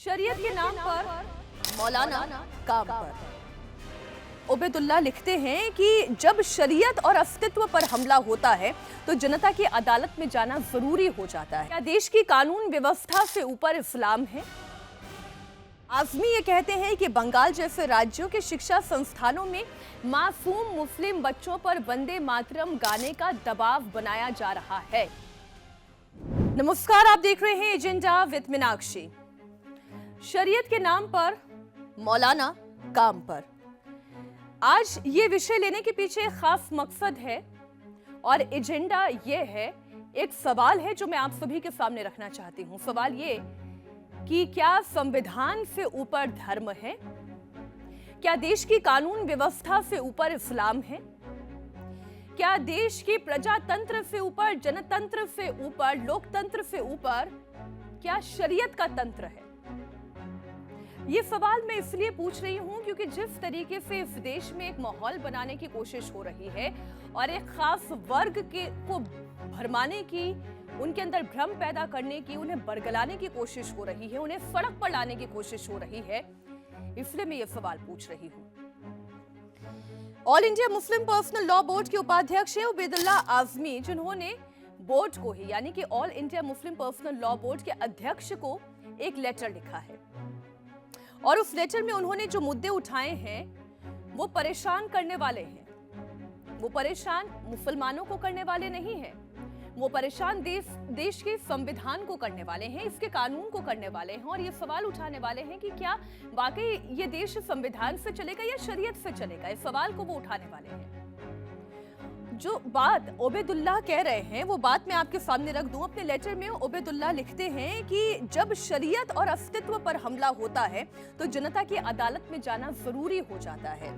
शरीयत के नाम पर मौलाना काम पर। उबैदुल्लाह लिखते हैं कि जब शरीयत और अस्तित्व पर हमला होता है तो जनता की अदालत में जाना जरूरी हो जाता है। क्या देश की कानून व्यवस्था से ऊपर इस्लाम है? आजमी ये कहते हैं कि बंगाल जैसे राज्यों के शिक्षा संस्थानों में मासूम मुस्लिम बच्चों पर वंदे मातरम गाने का दबाव बनाया जा रहा है। नमस्कार, आप देख रहे हैं एजेंडा विद मीनाक्षी। शरीयत के नाम पर मौलाना काम पर। आज ये विषय लेने के पीछे खास मकसद है और एजेंडा ये है, एक सवाल है जो मैं आप सभी के सामने रखना चाहती हूं। सवाल ये कि क्या संविधान से ऊपर धर्म है? क्या देश की कानून व्यवस्था से ऊपर इस्लाम है? क्या देश की प्रजातंत्र से ऊपर, जनतंत्र से ऊपर, लोकतंत्र से ऊपर क्या शरीयत का तंत्र है? ये सवाल मैं इसलिए पूछ रही हूं क्योंकि जिस तरीके से इस देश में एक माहौल बनाने की कोशिश हो रही है और एक खास वर्ग को भरमाने की, उनके अंदर भ्रम पैदा करने की, उन्हें बरगलाने की कोशिश हो रही है, उन्हें सड़क पर लाने की कोशिश हो रही है, इसलिए मैं ये सवाल पूछ रही हूं। All India Muslim personal law board के उपाध्यक्ष हैं उबैदुल्लाह आजमी, जिन्होंने बोर्ड को ही यानी कि all India Muslim personal law board के अध्यक्ष को एक लेटर लिखा है और उस लेटर में उन्होंने जो मुद्दे उठाए हैं वो परेशान करने वाले हैं। वो परेशान मुसलमानों को करने वाले नहीं हैं, वो परेशान देश के संविधान को करने वाले हैं, इसके कानून को करने वाले हैं और ये सवाल उठाने वाले हैं कि क्या वाकई ये देश संविधान से चलेगा या शरीयत से चलेगा। इस सवाल को वो उठाने वाले हैं। जो बात उबैदुल्लाह कह रहे हैं वो बात मैं आपके सामने रख दूं। अपने लेटर में उबैदुल्लाह लिखते हैं कि जब शरीयत और अस्तित्व पर हमला होता है तो जनता की अदालत में जाना जरूरी हो जाता है।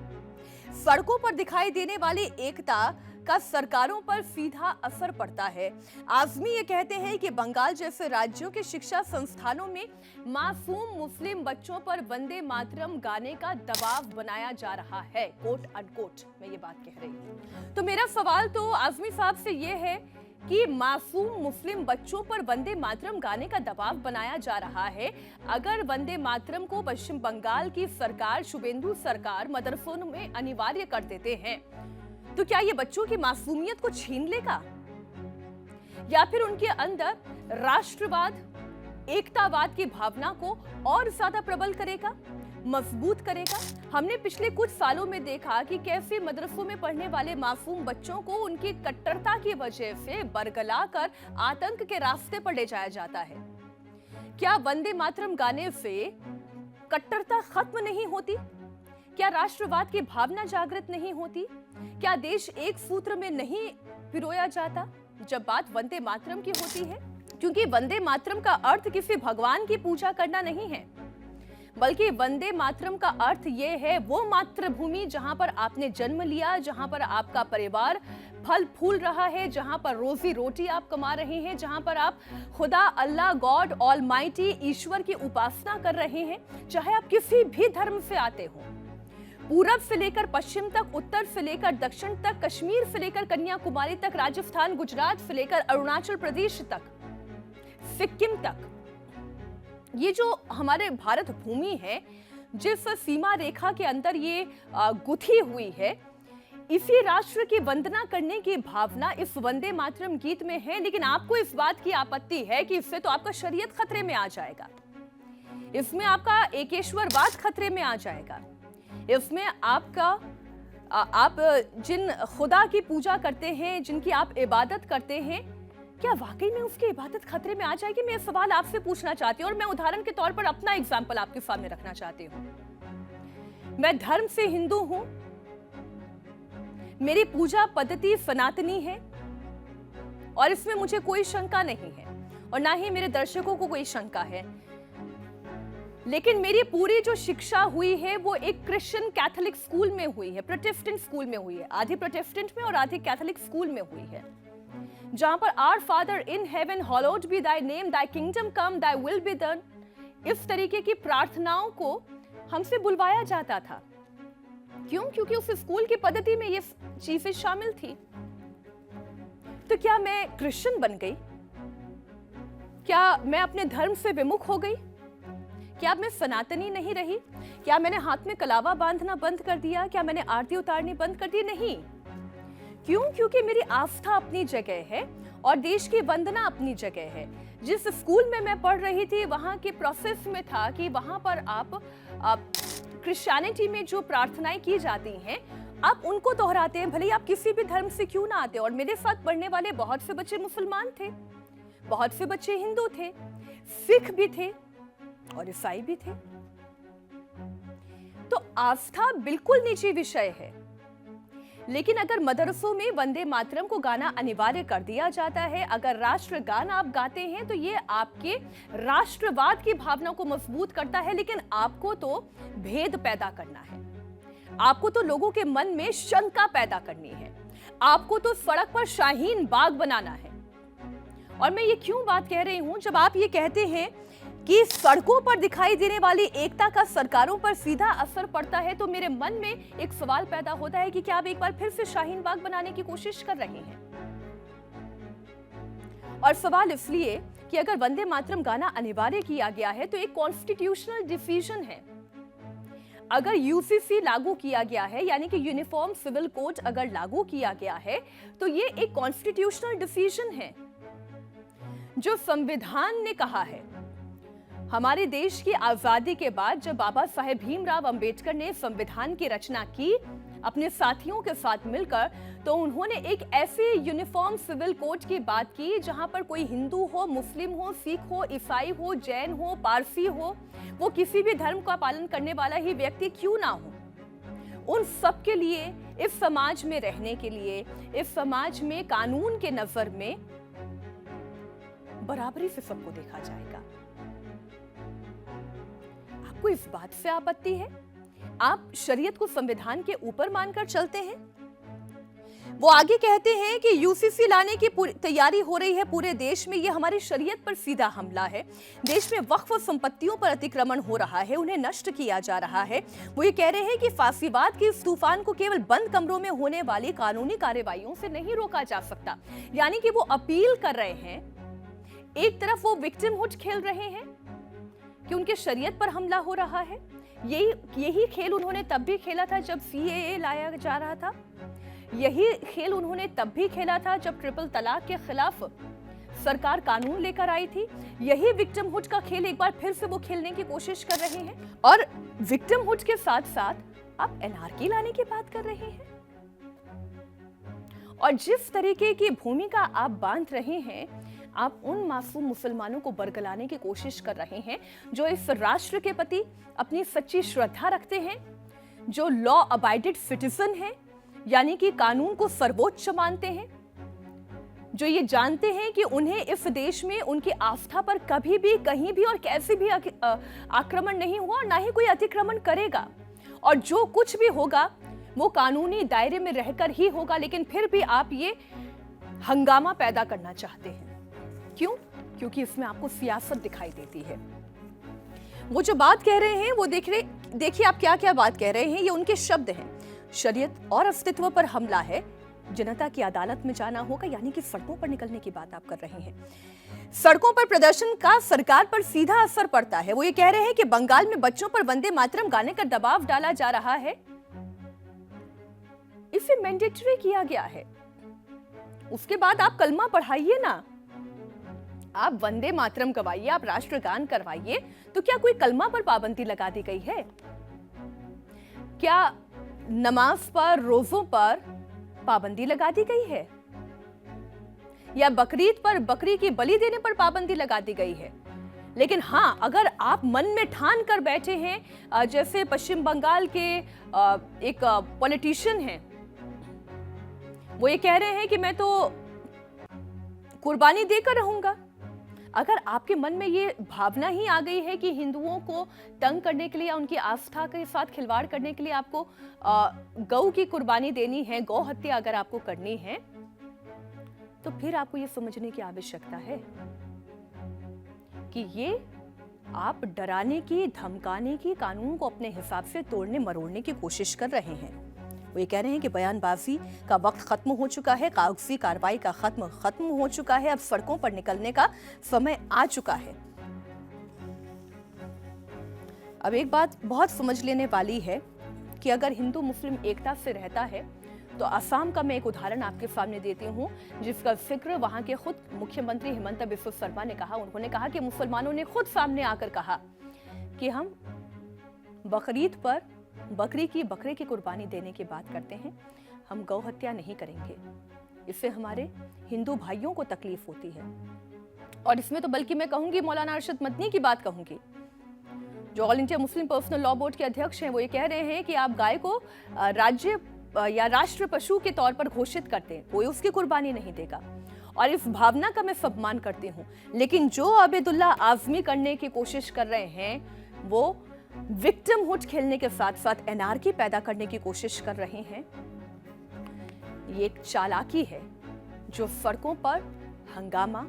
सड़कों पर दिखाई देने वाली एकता का सरकारों पर सीधा असर पड़ता है। आजमी ये कहते हैं कि बंगाल जैसे राज्यों के शिक्षा संस्थानों में मासूम मुस्लिम बच्चों पर वंदे मातरम गाने का दबाव बनाया जा रहा है, कोट अनकोट मैं ये बात कह रही हूँ। तो मेरा सवाल तो आजमी साहब से ये है कि मासूम मुस्लिम बच्चों पर वंदे मातरम गाने का दबाव बनाया जा रहा है। अगर वंदे मातरम को पश्चिम बंगाल की सरकार, शुभेंदु सरकार मदरसों में अनिवार्य कर देते हैं तो क्या ये बच्चों की मासूमियत को छीन लेगा या फिर उनके अंदर राष्ट्रवाद, एकतावाद की भावना को और ज्यादा प्रबल करेगा, मजबूत करेगा? हमने पिछले कुछ सालों में देखा कि कैसे मदरसों में पढ़ने वाले मासूम बच्चों को उनकी कट्टरता की वजह से बरगलाकर आतंक के रास्ते पर ले जाया जाता है। क्या वंदे मातरम गाने से कट्टरता खत्म नहीं होती? क्या राष्ट्रवाद की भावना जागृत नहीं होती? क्या देश एक सूत्र में नहीं पिरोया जाता जब बात वंदे मातरम की होती है? क्योंकि वंदे मातरम का अर्थ किसी भगवान की पूजा करना नहीं है, बल्कि वंदे मातरम का अर्थ ये है वो मातृभूमि जहां पर आपने जन्म लिया, जहां पर आपका परिवार फल फूल रहा है, जहां पर रोजी रोटी आप कमा रहे हैं, जहां पर आप खुदा, अल्लाह, गॉड ऑलमाइटी, ईश्वर की उपासना कर रहे हैं, चाहे आप किसी भी धर्म से आते हो। पूरब से लेकर पश्चिम तक, उत्तर से लेकर दक्षिण तक, कश्मीर से लेकर कन्याकुमारी तक, राजस्थान, गुजरात से लेकर अरुणाचल प्रदेश तक, सिक्किम तक, ये जो हमारे भारत भूमि है, जिस सीमा रेखा के अंदर ये गुथी हुई है, इसी राष्ट्र की वंदना करने की भावना इस वंदे मातरम गीत में है। लेकिन आपको इस बात की आपत्ति है कि इससे तो आपका शरीयत खतरे में आ जाएगा, इसमें आपका एकेश्वरवाद खतरे में आ जाएगा, इसमें आप जिन खुदा की पूजा करते हैं, जिनकी आप इबादत करते हैं, क्या वाकई में उसकी इबादत खतरे में आ जाएगी? मैं ये सवाल आपसे पूछना चाहती हूँ और मैं उदाहरण के तौर पर अपना एग्जाम्पल आपके सामने रखना चाहती हूँ। मैं धर्म से हिंदू हूं, मेरी पूजा पद्धति सनातनी है और इसमें मुझे कोई शंका नहीं है और ना ही मेरे दर्शकों को कोई शंका है। लेकिन मेरी पूरी जो शिक्षा हुई है वो एक क्रिश्चियन कैथोलिक स्कूल में हुई है, प्रोटेस्टेंट स्कूल में हुई है, आधी प्रोटेस्टेंट में और आधी कैथोलिक स्कूल में हुई है, जहां per hour father in heaven, hollowed B Dai name, Dai kingdom come, thy will be done, इस तरीके की प्रार्थनाओं को हमसे बुलवाया जाता था। क्यों? क्योंकि उस स्कूल की पद्धति में ये चीजें शामिल थी। तो क्या मैं क्रिश्चियन बन गई? क्या मैं अपने धर्म से विमुख हो गई? क्या अब मैं सनातनी नहीं रही? क्या मैंने हाथ में कलावा बांधना बंद कर दिया? क्या मैंने आरती उतारनी बंद कर दी? नहीं। क्यों? क्योंकि मेरी आस्था अपनी जगह है और देश की वंदना अपनी जगह है। जिस स्कूल में मैं पढ़ रही थी वहां के प्रोसेस में था कि वहां पर आप क्रिश्चियनिटी में जो प्रार्थनाएं की जाती हैं आप उनको दोहराते हैं, भले ही आप किसी भी धर्म से क्यों ना आते। और मेरे साथ पढ़ने वाले बहुत से बच्चे मुसलमान थे, बहुत से बच्चे हिंदू थे, सिख भी थे और ईसाई भी थे। तो आस्था बिल्कुल निजी विषय है, लेकिन अगर मदरसों में वंदे मातरम को गाना अनिवार्य कर दिया जाता है, अगर राष्ट्रगान आप गाते हैं तो ये आपके राष्ट्रवाद की भावना को मजबूत करता है। लेकिन आपको तो भेद पैदा करना है, आपको तो लोगों के मन में शंका पैदा करनी है, आपको तो सड़क पर शाहीन बाग बनाना है। और मैं ये क्यों बात कह रही हूं, जब आप ये कहते हैं कि सड़कों पर दिखाई देने वाली एकता का सरकारों पर सीधा असर पड़ता है, तो मेरे मन में एक सवाल पैदा होता है कि क्या आप एक बार फिर से शाहीन बाग बनाने की कोशिश कर रहे हैं? और सवाल इसलिए कि अगर वंदे मातरम गाना अनिवार्य किया गया है तो एक कॉन्स्टिट्यूशनल डिसीजन है। अगर यूसीसी लागू किया गया है, यानी कि यूनिफॉर्म सिविल कोड अगर लागू किया गया है, तो ये एक कॉन्स्टिट्यूशनल डिसीजन है जो संविधान ने कहा है। हमारे देश की आजादी के बाद जब बाबा साहेब भीमराव अंबेडकर ने संविधान की रचना की अपने साथियों के साथ मिलकर, तो उन्होंने एक ऐसे यूनिफॉर्म सिविल कोड की बात की जहां पर कोई हिंदू हो, मुस्लिम हो, सिख हो, ईसाई हो, जैन हो, पारसी हो, वो किसी भी धर्म का पालन करने वाला ही व्यक्ति क्यों ना हो, उन सब के लिए, इस समाज में रहने के लिए, इस समाज में कानून के नजर में बराबरी से सबको देखा जाएगा। आपको इस बात से आपत्ति है? आप शरीयत को संविधान के ऊपर मानकर चलते हैं। वो आगे कहते हैं कि यूसीसी लाने की पूरी तैयारी हो रही है पूरे देश में, ये हमारी शरीयत पर सीधा हमला है। देश में वक्फ संपत्तियों पर अतिक्रमण हो रहा है, उन्हें नष्ट किया जा रहा है। वो ये कह रहे हैं कि फासीवाद के इस तूफान को केवल बंद कमरों में होने वाली कानूनी कार्रवाइयों से नहीं रोका जा सकता। यानी कि वो अपील कर रहे हैं, एक तरफ वो विक्टिमहुड खेल रहे हैं कि उनके शरीयत पर हमला हो रहा है। यही खेल उन्होंने तब भी खेला था जब सीएए लाया जा रहा था, यही खेल उन्होंने तब भी खेला था जब ट्रिपल तलाक के खिलाफ सरकार कानून लेकर आई थी। यही विक्टिमहुड का खेल एक बार फिर से वो खेलने की कोशिश कर रहे हैं। और विक्टिमहुड के साथ साथ आप एनआरकी लाने की बात कर रहे हैं। और जिस तरीके की भूमिका आप बांध रहे हैं, आप उन मासूम मुसलमानों को बरगलाने की कोशिश कर रहे हैं जो इस राष्ट्र के प्रति अपनी सच्ची श्रद्धा रखते हैं, जो लॉ अबाइडेड सिटीजन हैं, यानी कि कानून को सर्वोच्च मानते हैं, जो ये जानते हैं कि उन्हें इस देश में उनकी आस्था पर कभी भी, कहीं भी और कैसे भी आक्रमण नहीं हुआ और ना ही कोई अतिक्रमण करेगा। और जो कुछ भी होगा वो कानूनी दायरे में रहकर ही होगा। लेकिन फिर भी आप ये हंगामा पैदा करना चाहते हैं। क्यों? क्योंकि इसमें आपको सियासत दिखाई देती है। वो जो बात कह रहे हैं वो देखिए आप क्या क्या बात कह रहे हैं, ये उनके शब्द हैं। शरीयत और अस्तित्व पर हमला है, जनता की अदालत में जाना होगा, यानी कि सड़कों पर निकलने की बात आप कर रहे हैं। सड़कों पर प्रदर्शन का सरकार पर सीधा असर पड़ता है। वो ये कह रहे हैं कि बंगाल में बच्चों पर वंदे मातरम गाने का दबाव डाला जा रहा है, इसे मैंडेटरी किया गया है। उसके बाद आप कलमा पढ़ाइए ना, आप वंदे मातरम गवाइए, आप राष्ट्रगान करवाइए, तो क्या कोई कलमा पर पाबंदी लगा दी गई है? क्या नमाज पर, रोजों पर पाबंदी लगा दी गई है? या बकरीद पर, बकरी की बलि देने पर पाबंदी लगा दी गई है? लेकिन हाँ, अगर आप मन में ठान कर बैठे हैं, जैसे पश्चिम बंगाल के एक पॉलिटिशियन हैं, वो ये कह रहे हैं कि मैं तो कुर्बानी देकर रहूंगा। अगर आपके मन में ये भावना ही आ गई है कि हिंदुओं को तंग करने के लिए या उनकी आस्था के साथ खिलवाड़ करने के लिए आपको गौ की कुर्बानी देनी है, गौ हत्या अगर आपको करनी है, तो फिर आपको ये समझने की आवश्यकता है कि ये आप डराने की, धमकाने की, कानून को अपने हिसाब से तोड़ने मरोड़ने की कोशिश कर रहे हैं। वो ये कह रहे हैं कि बयानबाजी का वक्त खत्म हो चुका है, कागजी कार्रवाई का खत्म हो चुका है, अब सड़कों पर निकलने का समय आ चुका है। अब एक बात बहुत समझ लेने वाली है कि अगर हिंदू मुस्लिम एकता से रहता है तो असम का मैं एक उदाहरण आपके सामने देती हूँ, जिसका जिक्र वहां के खुद मुख्यमंत्री हिमंता बिस्वा शर्मा ने कहा। उन्होंने कहा कि मुसलमानों ने खुद सामने आकर कहा कि हम बकरीद पर बकरे की कुर्बानी देने की बात करते हैं, हम गौ हत्या नहीं करेंगे। इससे हमारे हिंदू भाइयों को तकलीफ होती है। और इसमें तो बल्कि मैं कहूंगी मौलाना अरशद मदनी की बात कहूंगी, जो all India Muslim personal law board के अध्यक्ष हैं। वो ये कह रहे हैं कि आप गाय को राज्य या राष्ट्र पशु के तौर पर घोषित करते हैं, कोई उसकी कुर्बानी नहीं देगा। और इस भावना का मैं सम्मान करती हूँ, लेकिन जो आबिदुल्ला आजमी करने की कोशिश कर रहे हैं वो विक्टिमहुड खेलने के साथ साथ एनार्की पैदा करने की कोशिश कर रहे हैं। ये एक चालाकी है जो सड़कों पर हंगामा,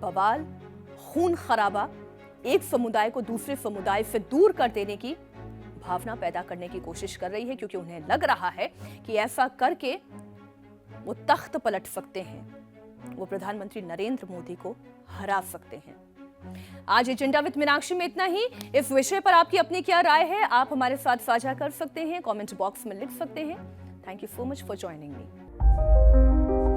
बवाल, खून खराबा, एक समुदाय को दूसरे समुदाय से दूर कर देने की भावना पैदा करने की कोशिश कर रही है, क्योंकि उन्हें लग रहा है कि ऐसा करके वो तख्त पलट सकते हैं, वो प्रधानमंत्री नरेंद्र मोदी को हरा सकते हैं। आज एजेंडा विद मीनाक्षी में इतना ही। इस विषय पर आपकी अपनी क्या राय है, आप हमारे साथ साझा कर सकते हैं, कमेंट बॉक्स में लिख सकते हैं। Thank you so much for joining me.